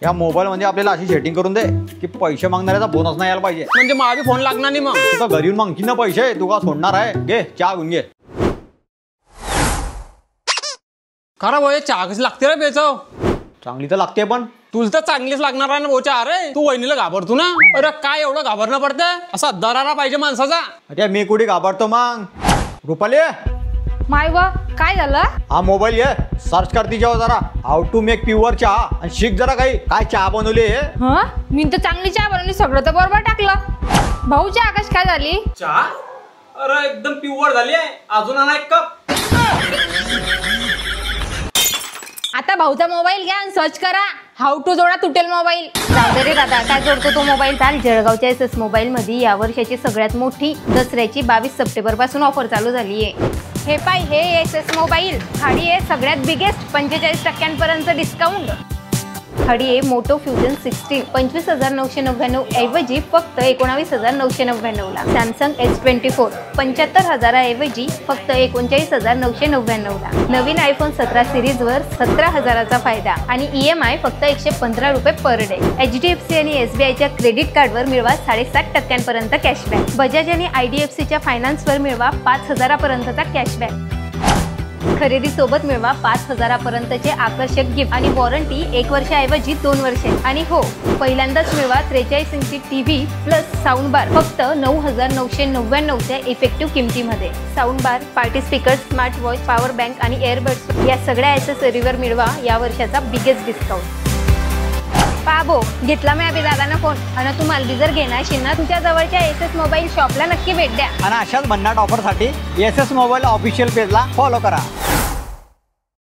या मोबाईल मध्ये आपल्याला अशी सेटिंग करून दे की पैसे मागणाऱ्याचा बोनस नाही यायला पाहिजे. म्हणजे माझी फोन लागणार नाही. मग तू तर घरी येऊन मागतील ना पैसे, तू का सोडणार आहे? घे चहा घेऊन घे. खरं भाऊ चहा कशी लागते रे बेचव? चांगली तर लागते पण तुला तर चांगलीच लागणार आहे ना भाऊ चहा. अरे तू वहिनीला घाबरतो ना? अरे काय एवढं घाबरणं पडतंय? असा दरारा पाहिजे माणसाचा. अरे मी कुठे घाबरतो मग? रुपाली माय वा काय झालं? हा मोबाईल घे, सर्च कर तिच्यावर जरा हाऊ टू मेक प्युअर चहा आणि शिक जरा काही काय चहा बनवली. हा मी तर चांगली चहा बनवली, सगळं तर बरोबर टाकलं. भाऊ चहा कशी काय झाली? चहा अरे एकदम प्युअर झाली आहे. अजून आणा एक कप. आता भाऊचा मोबाईल घ्या आणि सर्च करा हाऊ टू जोडा तुटेल मोबाईल. जाऊ दे रे दादा, काय जोडतो तो मोबाईल? चाल जळगावच्या SS मोबाईल मध्ये या वर्षाची सगळ्यात मोठी दसऱ्याची 22 सप्टेंबर पासून ऑफर चालू झाली आहे. हे पाय, हे SS मोबाईल खाडी आहे सगळ्यात बिगेस्ट 45% डिस्काउंट. खाडी आहे मोटो फ्युजन 16 25,999 ऐवजी फक्त 19,999 ला. सॅमसंग S24 75,000 ऐवजी फक्त 39,999 ला. नवीन आयफोन 17 सिरीज वर 17,000चा फायदा आणि EMI फक्त 115 रुपये पर डे. HDFC आणि SBI च्या क्रेडिट कार्डवर मिळवा 7.5% कॅशबॅक. बजाज आणि IDFC च्या फायनान्सवर मिळवा 5,000पर्यंतचा कॅशबॅक. खरेदी सोबत मिळवा 5,000पर्यंतचे आकर्षक गिफ्ट आणि वॉरंटी 1 वर्षाऐवजी 2 वर्षे. आणि हो, पहिल्यांदाच मिळवा 43 इंची TV प्लस साऊंड बार फक्त 9,999च्या इफेक्टिव्ह किमतीमध्ये. Sound bar, party speaker, smart watch, power bank आणि एअरबड्स या सगळ्या ॲक्सेसरीवर मिळवा या वर्षाचा बिगेस्ट डिस्काउंट. पाबो घेतला मी अभि दादांना फोन आणि तू मालबी जर घेणार असेल ना, तुमच्या जवळच्या SS मोबाईल शॉपला नक्की भेट द्या. आणि अशाच भन्नाट ऑफरसाठी SS मोबाईल ऑफिशियल पेजला फॉलो करा.